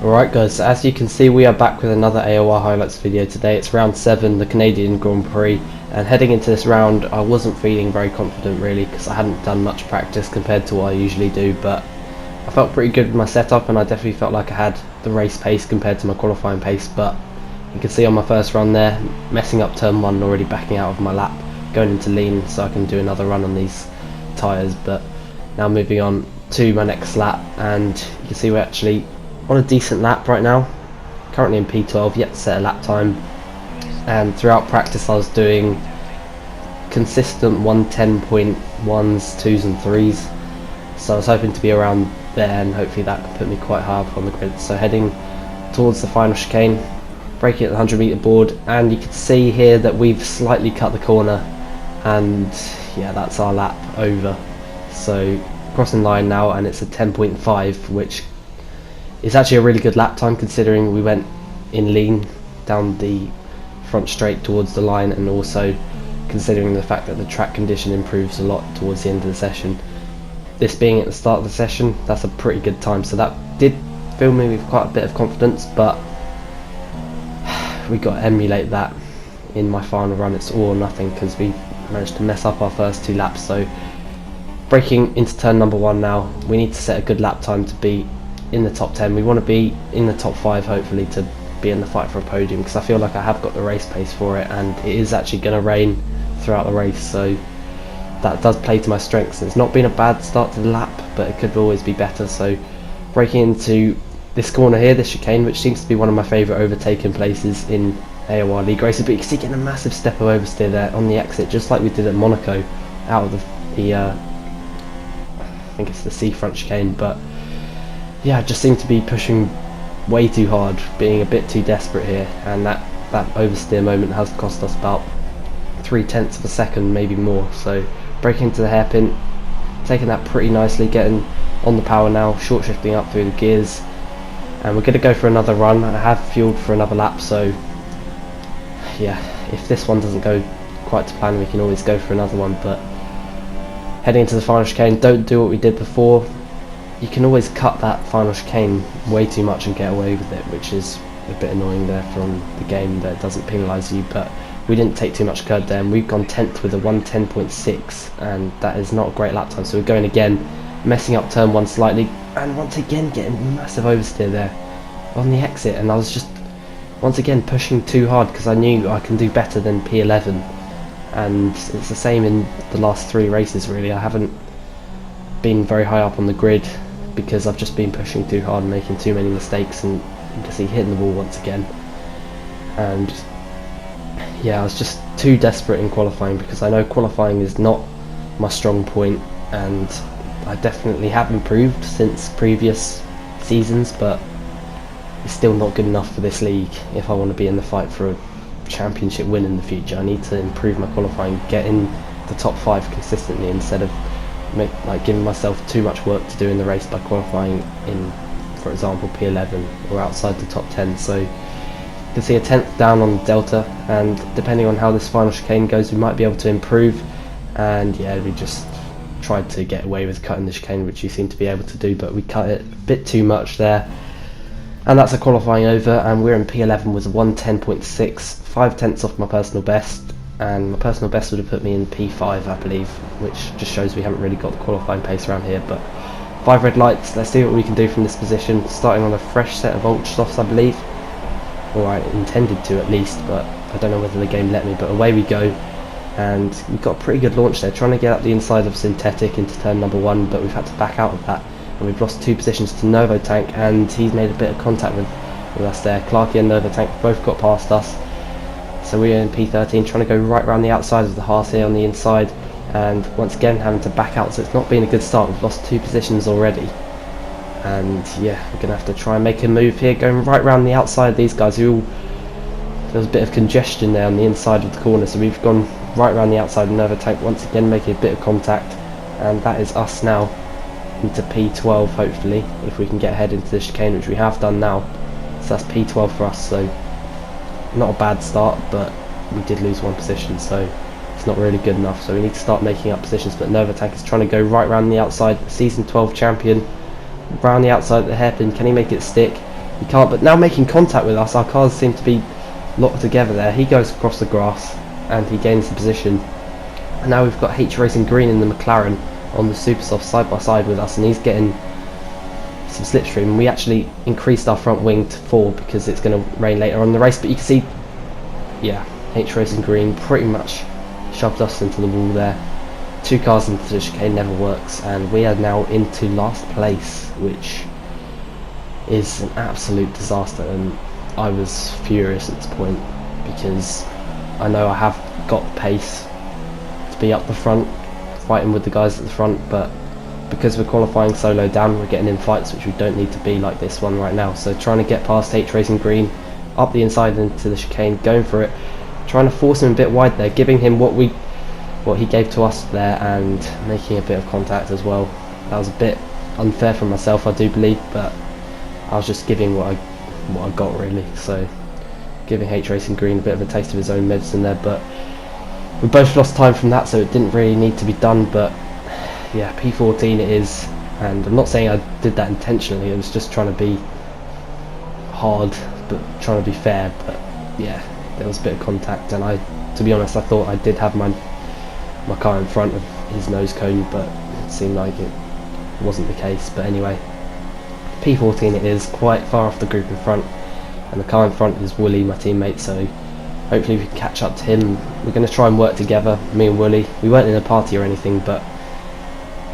Alright guys, so as you can see we are back with another AOR highlights video today. It's round 7, the Canadian Grand Prix, and heading into this round I wasn't feeling very confident really because I hadn't done much practice compared to what I usually do, but I felt pretty good with my setup and I definitely felt like I had the race pace compared to my qualifying pace. But you can see on my first run there, messing up turn 1 and already backing out of my lap, going into lean so I can do another run on these tyres. But now moving on to my next lap, and you can see we're actually on a decent lap right now, currently in P12, yet to set a lap time. And throughout practice I was doing consistent 110.1s, 2s and 3s, so I was hoping to be around there and hopefully that could put me quite high up on the grid. So heading towards the final chicane, braking at the 100 metre board, and you can see here that we've slightly cut the corner, and yeah, that's our lap over. So crossing line now, and it's a 10.5, which is actually a really good lap time considering we went in lean down the front straight towards the line, and also considering the fact that the track condition improves a lot towards the end of the session. This being at the start of the session, that's a pretty good time, so that did fill me with quite a bit of confidence, but we got to emulate that in my final run. It's all or nothing because we managed to mess up our first 2 laps. So braking into turn number 1 now, we need to set a good lap time to be in the top 10. We want to be in the top 5 hopefully to be in the fight for a podium, because I feel like I have got the race pace for it, and it is actually going to rain throughout the race, so that does play to my strengths. It's not been a bad start to the lap, but it could always be better. So breaking into this corner here, this chicane, which seems to be one of my favourite overtaking places in AOR League races, but you can see getting a massive step of oversteer there on the exit, just like we did at Monaco out of the I think it's the seafront chicane. But yeah, I just seem to be pushing way too hard, being a bit too desperate here, and that oversteer moment has cost us about 0.3 of a second, maybe more. So breaking into the hairpin, taking that pretty nicely, getting on the power now, short shifting up through the gears, and we're going to go for another run. I have fueled for another lap, so yeah, if this one doesn't go quite to plan we can always go for another one. But heading into the final chicane, don't do what we did before. You can always cut that final chicane way too much and get away with it, which is a bit annoying there from the game that it doesn't penalise you. But we didn't take too much curb there, and we've gone 10th with a 110.6, and that is not a great lap time. So we're going again, messing up turn 1 slightly, and once again getting massive oversteer there on the exit, and I was just once again pushing too hard because I knew I can do better than P11, and it's the same in the last 3 races really. I haven't been very high up on the grid because I've just been pushing too hard and making too many mistakes, and you can see hitting the wall once again. And yeah, I was just too desperate in qualifying because I know qualifying is not my strong point, and I definitely have improved since previous seasons, but it's still not good enough for this league. If I want to be in the fight for a championship win in the future, I need to improve my qualifying, get in the top 5 consistently, instead of giving myself too much work to do in the race by qualifying in, for example, P11 or outside the top 10. So you can see a 10th down on the delta, and depending on how this final chicane goes we might be able to improve. And yeah, we just tried to get away with cutting the chicane, which you seem to be able to do, but we cut it a bit too much there, and that's a qualifying over. And we're in P11 with a 110.6, 0.5 off my personal best, and my personal best would have put me in P5 I believe, which just shows we haven't really got the qualifying pace around here. But 5 red lights, let's see what we can do from this position, starting on a fresh set of ultra softs I believe, or I intended to at least, but I don't know whether the game let me. But away we go, and we've got a pretty good launch there, trying to get up the inside of synthetic into turn number 1, but we've had to back out of that, and we've lost 2 positions to Novo Tank, and he's made a bit of contact with us there. Clarky and Novo Tank both got past us, so we're in P13 trying to go right around the outside of the hearth here on the inside, and once again having to back out, so it's not been a good start. We've lost 2 positions already, and yeah, we're going to have to try and make a move here, going right around the outside of these guys who all, there was a bit of congestion there on the inside of the corner, so we've gone right around the outside of Novo Tank, once again making a bit of contact, and that is us now into P12 hopefully, if we can get ahead into the chicane, which we have done now. So that's P12 for us, so not a bad start, but we did lose 1 position, so it's not really good enough. So we need to start making up positions. But Novo Tank is trying to go right around the outside, season 12 champion, round the outside of the hairpin. Can he make it stick? He can't, but now making contact with us, our cars seem to be locked together there. He goes across the grass and he gains the position. And now we've got H Racing Green in the McLaren on the super soft side by side with us, and he's getting some slipstream. And we actually increased our front wing to 4 because it's going to rain later on in the race, but you can see, yeah, H Racing Green pretty much shoved us into the wall there. 2 cars into the chicane never works, and we are now into last place, which is an absolute disaster. And I was furious at this point because I know I have got the pace to be up the front fighting with the guys at the front, but because we're qualifying so low down, we're getting in fights which we don't need to be, like this one right now. So trying to get past H Racing Green, up the inside into the chicane, going for it, trying to force him a bit wide there, giving him what he gave to us there, and making a bit of contact as well. That was a bit unfair for myself, I do believe, but I was just giving what I got really. So giving H Racing Green a bit of a taste of his own medicine there, but we both lost time from that, so it didn't really need to be done. But yeah, P14 it is, and I'm not saying I did that intentionally, I was just trying to be hard but trying to be fair. But yeah, there was a bit of contact, and to be honest, I thought I did have my car in front of his nose cone, but it seemed like it wasn't the case. But anyway, P14 it is, quite far off the group in front, and the car in front is Wooly, my teammate, so hopefully we can catch up to him. We're going to try and work together, me and Wooly. We weren't in a party or anything, but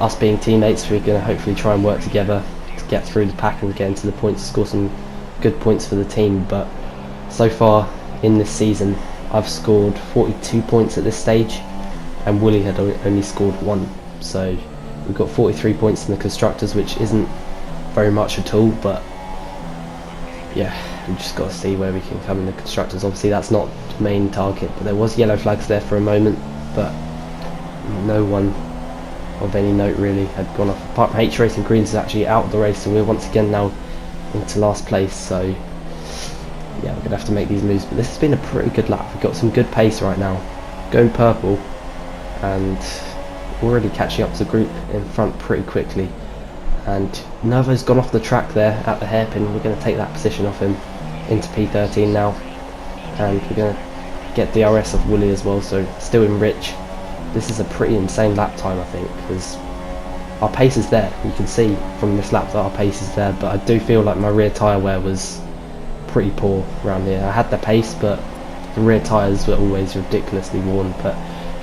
us being teammates, we're going to hopefully try and work together to get through the pack and get into the points, to score some good points for the team. But so far in this season, I've scored 42 points at this stage, and Wooly had only scored 1. So we've got 43 points in the constructors, which isn't very much at all, but yeah, we've just got to see where we can come in the constructors. Obviously that's not the main target, but there was yellow flags there for a moment, but no one of any note really had gone off. Apart from H Racing Greens is actually out of the race, and we're once again now into last place. So yeah, we're gonna have to make these moves, but this has been a pretty good lap. We've got some good pace right now, going purple, and already catching up to the group in front pretty quickly. And Novo's gone off the track there at the hairpin. We're going to take that position off him into P13 now, and we're going to get DRS of Wooly as well, so still in rich. This is a pretty insane lap time, I think, because our pace is there. You can see from this lap that our pace is there, but I do feel like my rear tyre wear was pretty poor around here. I had the pace, but the rear tyres were always ridiculously worn. But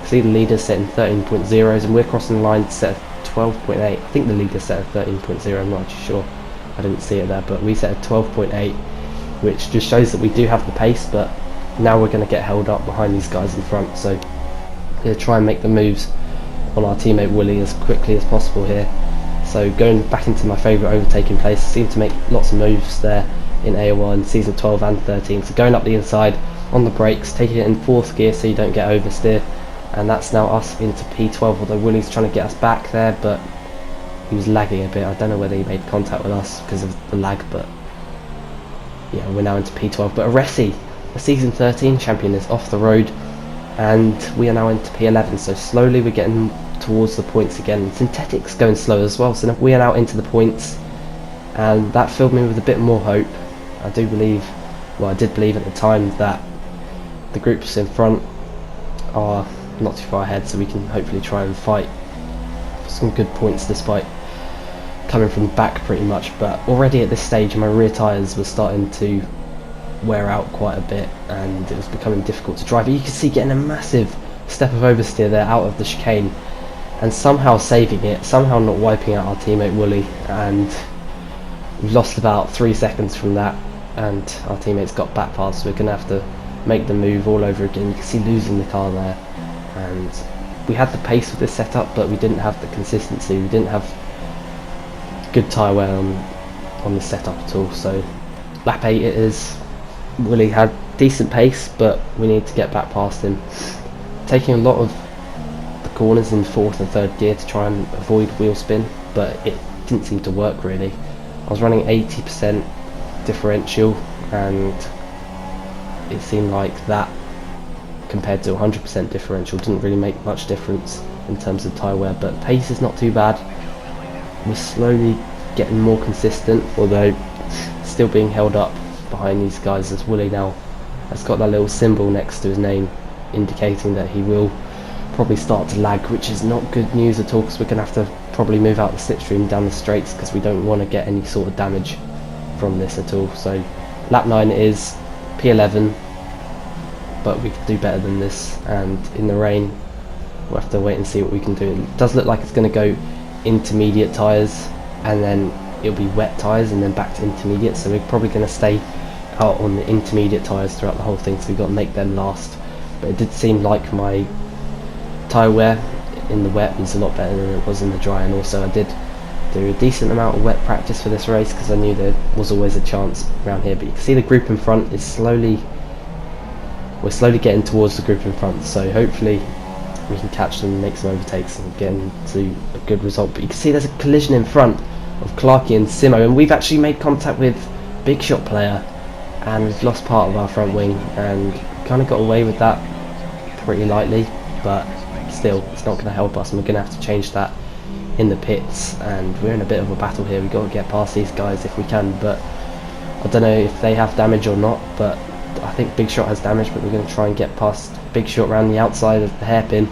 see the leader's setting 13.0s, and we're crossing the line to set 12.8. I think the leader set a 13.0, I'm not actually sure, I didn't see it there, but we set a 12.8, which just shows that we do have the pace. But now we're going to get held up behind these guys in front, so we're going to try and make the moves on our teammate Wooly as quickly as possible here. So going back into my favourite overtaking place, I seem to make lots of moves there in AOR in season 12 and 13, so going up the inside on the brakes, taking it in 4th gear so you don't get oversteer. And that's now us into P12, although Wooly's trying to get us back there, but he was lagging a bit. I don't know whether he made contact with us because of the lag, but yeah, we're now into P12. But Aresi, the season 13 champion, is off the road, and we are now into P11, so slowly we're getting towards the points again. Synthetic's going slow as well, so we are now into the points, and that filled me with a bit more hope. I did believe at the time that the groups in front are not too far ahead, so we can hopefully try and fight for some good points despite coming from the back pretty much. But already at this stage my rear tyres were starting to wear out quite a bit, and it was becoming difficult to drive. You can see getting a massive step of oversteer there out of the chicane, and somehow saving it, somehow not wiping out our teammate Wooly, and we've lost about 3 seconds from that, and our teammates got back past, so we're going to have to make the move all over again. You can see losing the car there, and we had the pace with this setup, but we didn't have the consistency, we didn't have good tyre wear on the setup at all. So lap 8 it is. Wooly had decent pace, but we need to get back past him, taking a lot of the corners in 4th and 3rd gear to try and avoid wheel spin, but it didn't seem to work really. I was running 80% differential, and it seemed like that compared to 100% differential didn't really make much difference in terms of tyre wear. But pace is not too bad. We're slowly getting more consistent, although still still being held up behind these guys, as Willie now has got that little symbol next to his name indicating that he will probably start to lag, which is not good news at all, because we're going to have to probably move out the slipstream down the straights, because we don't want to get any sort of damage from this at all. So lap 9 is P11, but we could do better than this, and in the rain we'll have to wait and see what we can do. It does look like it's going to go intermediate tyres, and then it'll be wet tyres and then back to intermediate, so we're probably going to stay out on the intermediate tyres throughout the whole thing, so we've got to make them last. But it did seem like my tyre wear in the wet was a lot better than it was in the dry, and also I did do a decent amount of wet practice for this race, because I knew there was always a chance around here. But you can see the group in front is we're slowly getting towards the group in front, so hopefully we can catch them and make some overtakes and get into a good result. But you can see there's a collision in front of Clarkey and Simo, and we've actually made contact with Big Shot player, and we've lost part of our front wing and kind of got away with that pretty lightly, but still it's not going to help us, and we're going to have to change that in the pits, and we're in a bit of a battle here. We've got to get past these guys if we can, but I don't know if they have damage or not, but I think Big Shot has damage, but we're going to try and get past Big Shot around the outside of the hairpin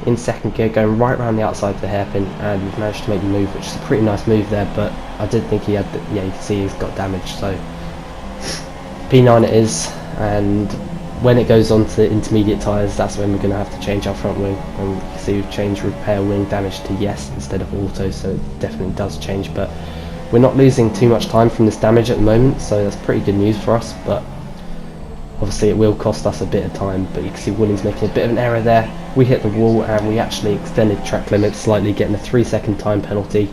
in second gear, going right around the outside of the hairpin, and we've managed to make the move, which is a pretty nice move there. But I did think he had yeah, you can see he's got damage, so P9 it is, and when it goes on to the intermediate tyres, that's when we're going to have to change our front wing, and you can see we've changed repair wing damage to yes instead of auto, so it definitely does change. But we're not losing too much time from this damage at the moment, so that's pretty good news for us, but obviously it will cost us a bit of time. But you can see Willie's making a bit of an error there. We hit the wall and we actually extended track limits slightly, getting a 3-second time penalty,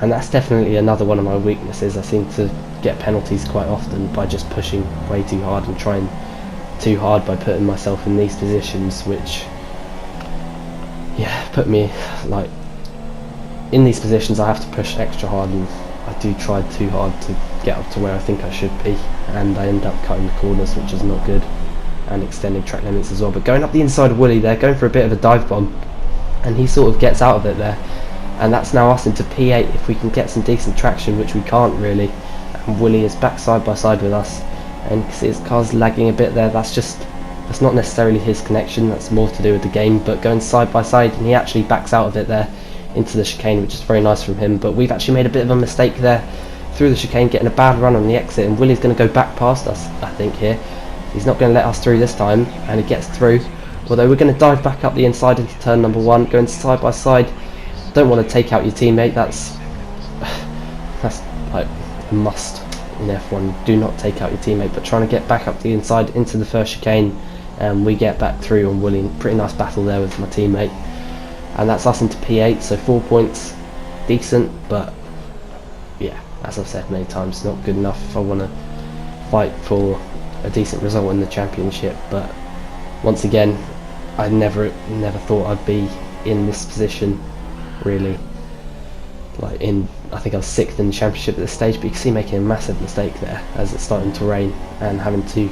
and that's definitely another one of my weaknesses. I seem to get penalties quite often by just pushing way too hard and trying too hard by putting myself in these positions, which yeah, put me like in these positions I have to push extra hard, and I do try too hard to get up to where I think I should be, and I end up cutting the corners, which is not good, and extending track limits as well. But going up the inside of Willie there, going for a bit of a dive bomb, and he sort of gets out of it there, and that's now us into P8 if we can get some decent traction, which we can't really, and Willie is back side by side with us, and you can see his car's lagging a bit there. That's not necessarily his connection, that's more to do with the game, but going side by side, and he actually backs out of it there into the chicane, which is very nice from him. But we've actually made a bit of a mistake there through the chicane, getting a bad run on the exit, and Willie's going to go back past us, I think, here. He's not going to let us through this time, and he gets through, although we're going to dive back up the inside into turn number 1, going side by side. Don't want to take out your teammate, that's like a must in F1, do not take out your teammate. But trying to get back up the inside into the first chicane, and we get back through on Willie. Pretty nice battle there with my teammate, and that's us into P8, so 4 points, decent, but yeah, as I've said many times, not good enough if I want to fight for a decent result in the championship. But once again, I never thought I'd be in this position, really. Like I think I was 6th in the championship at this stage, but you can see making a massive mistake there as it's starting to rain and having to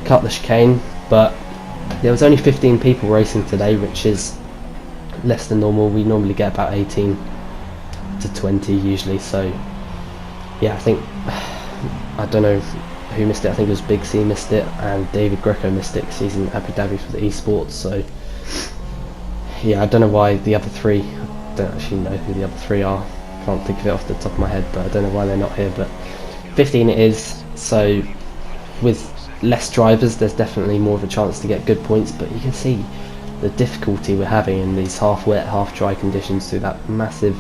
cut the chicane. But there was only 15 people racing today, which is less than normal. We normally get about 18 to 20 usually, so yeah, I think I don't know who missed it. I think it was Big C missed it, and David Greco missed it because he's in Abu Dhabi for the esports. So yeah, I don't know why the other 3, I don't actually know who the other 3 are, can't think of it off the top of my head, but I don't know why they're not here. But 15 it is, so with less drivers there's definitely more of a chance to get good points. But you can see the difficulty we're having in these half wet half dry conditions through that massive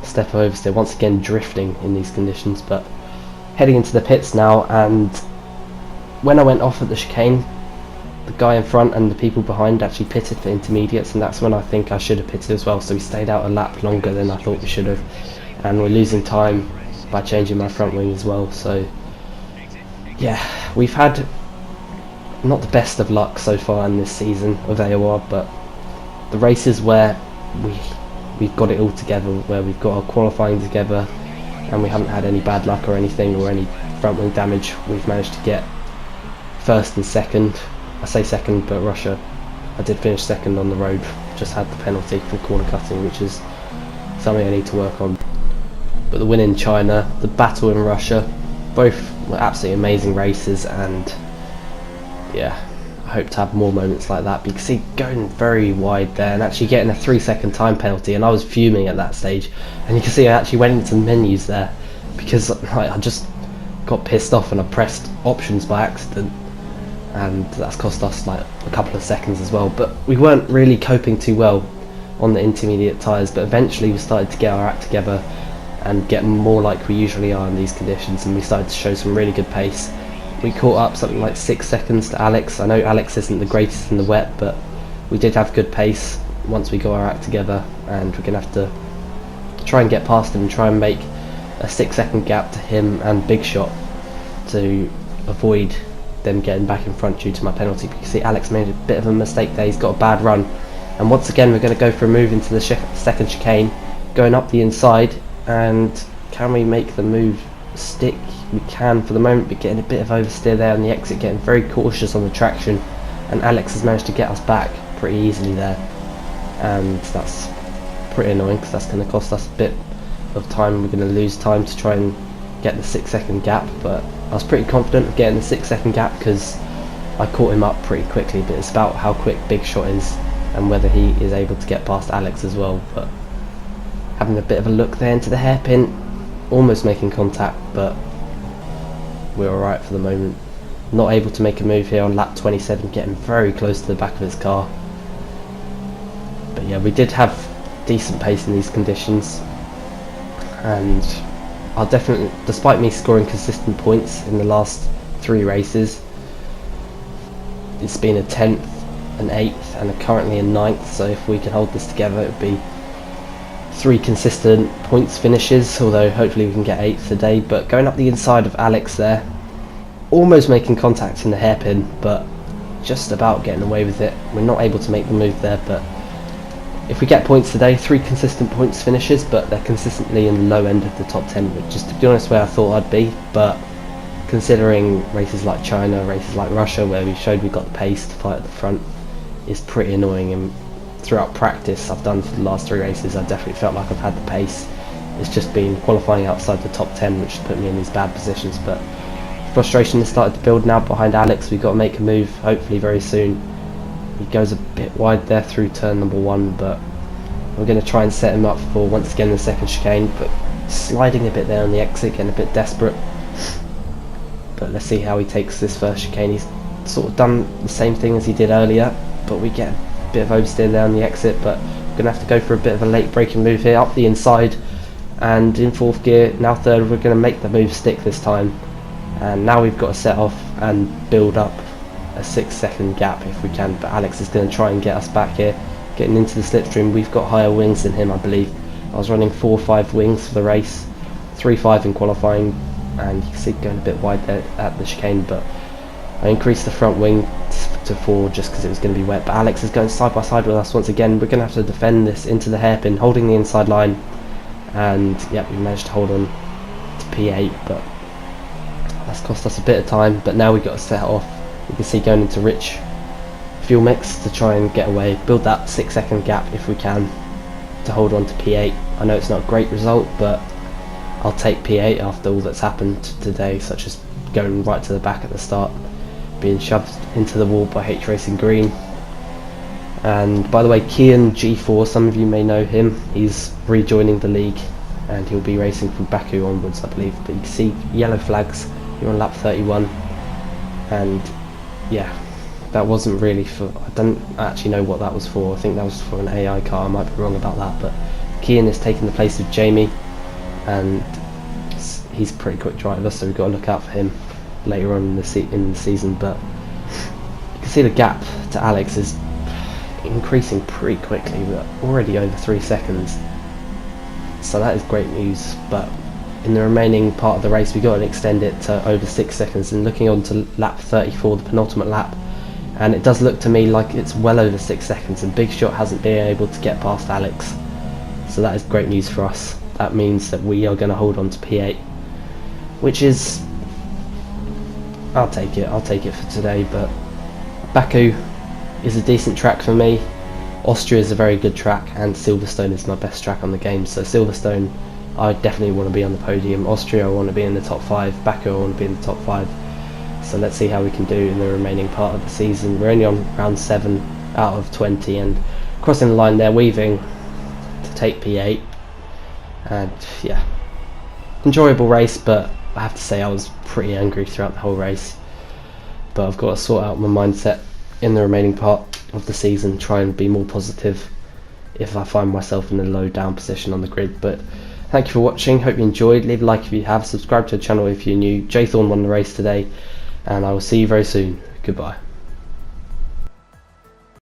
step oversteer, once again drifting in these conditions. But heading into the pits now, and when I went off at the chicane, the guy in front and the people behind actually pitted for intermediates, and that's when I think I should have pitted as well, so we stayed out a lap longer than I thought we should have, and we're losing time by changing my front wing as well. So yeah, we've had not the best of luck so far in this season of AOR, but the races where we've got it all together, where we've got our qualifying together and we haven't had any bad luck or anything, or any front wing damage, we've managed to get 1st and 2nd. I say 2nd, but Russia, I did finish 2nd on the road, just had the penalty for corner cutting, which is something I need to work on. But the win in China, the battle in Russia, Both were absolutely amazing races, and yeah, I hope to have more moments like that. But you can see going very wide there and actually getting a 3-second time penalty, and I was fuming at that stage. And you can see I actually went into the menus there because I just got pissed off and I pressed options by accident, and that's cost us like a couple of seconds as well. But we weren't really coping too well on the intermediate tyres, but eventually we started to get our act together and get more like we usually are in these conditions, and we started to show some really good pace. We caught up something like 6 seconds to Alex. I know Alex isn't the greatest in the wet, but we did have good pace once we got our act together, and we're going to have to try and get past him and try and make a 6-second gap to him and Big Shot to avoid them getting back in front due to my penalty. But you can see Alex made a bit of a mistake there. He's got a bad run, and once again we're going to go for a move into the second chicane, going up the inside. And can we make the move stick? We can for the moment, but getting a bit of oversteer there on the exit, getting very cautious on the traction, and Alex has managed to get us back pretty easily there, and that's pretty annoying because that's going to cost us a bit of time. We're going to lose time to try and get the 6-second gap, but I was pretty confident of getting the 6-second gap because I caught him up pretty quickly. But it's about how quick Big Shot is and whether he is able to get past Alex as well. But having a bit of a look there into the hairpin, almost making contact, but we're alright for the moment. Not able to make a move here on lap 27, getting very close to the back of his car. But yeah, we did have decent pace in these conditions, and I'll definitely, despite me scoring consistent points in the last 3 races, it's been a 10th, an 8th and currently a 9th, so if we can hold this together it would be 3 consistent points finishes, although hopefully we can get 8th today. But going up the inside of Alex there, almost making contact in the hairpin, but just about getting away with it. We're not able to make the move there, but if we get points today, 3 consistent points finishes, but they're consistently in the low end of the top 10, which is, to be honest, where I thought I'd be. But considering races like China, races like Russia, where we showed we got the pace to fight at the front, is pretty annoying. And throughout practice I've done for the last 3 races, I definitely felt like I've had the pace. It's just been qualifying outside the top 10 which has put me in these bad positions. But frustration has started to build now behind Alex. We've got to make a move hopefully very soon. He goes a bit wide there through turn number 1, but we're going to try and set him up for once again the second chicane, but sliding a bit there on the exit, getting a bit desperate. But let's see how he takes this first chicane. He's sort of done the same thing as he did earlier, but we get a bit of oversteer there on the exit. But we're going to have to go for a bit of a late braking move here up the inside, and in 4th gear, now 3rd, we're going to make the move stick this time. And now we've got to set off and build up a 6-second gap if we can. But Alex is going to try and get us back here, getting into the slipstream. We've got higher wings than him, I believe. I was running 4.5 wings for the race, 3.5 in qualifying, and you can see going a bit wide there at the chicane, but I increased the front wing to 4 just because it was going to be wet. But Alex is going side by side with us once again. We're going to have to defend this into the hairpin, holding the inside line, and yeah, we managed to hold on to P8, but that's cost us a bit of time. But now we've got to set off. You can see going into rich fuel mix to try and get away, build that 6-second gap if we can to hold on to P8. I know it's not a great result, but I'll take P8 after all that's happened today, such as going right to the back at the start, being shoved into the wall by H Racing Green. And by the way, Kian G4, some of you may know him, he's rejoining the league and he'll be racing from Baku onwards, I believe. But you can see yellow flags, you're on lap 31, and yeah, that wasn't really for, I don't actually know what that was for. I think that was for an AI car, I might be wrong about that. But Kian is taking the place of Jamie, and he's a pretty quick driver, so we've got to look out for him later on in the season. But you can see the gap to Alex is increasing pretty quickly. We're already over 3 seconds, so that is great news. But in the remaining part of the race, we've got to extend it to over 6 seconds. And looking on to lap 34, the penultimate lap, and it does look to me like it's well over 6 seconds, and Big Shot hasn't been able to get past Alex, so that is great news for us. That means that we are going to hold on to P8, which is, I'll take it for today. But Baku is a decent track for me, Austria is a very good track, and Silverstone is my best track on the game. So Silverstone I definitely want to be on the podium. Austria, I want to be in the top 5. Baku, I want to be in the top 5. So let's see how we can do in the remaining part of the season. We're only on round 7 out of 20, and crossing the line there, weaving to take P8. And yeah, enjoyable race, but I have to say I was pretty angry throughout the whole race. But I've got to sort out my mindset in the remaining part of the season, try and be more positive if I find myself in a low down position on the grid. But thank you for watching, hope you enjoyed. Leave a like if you have, subscribe to the channel if you're new. Jay Thorne won the race today, and I will see you very soon. Goodbye.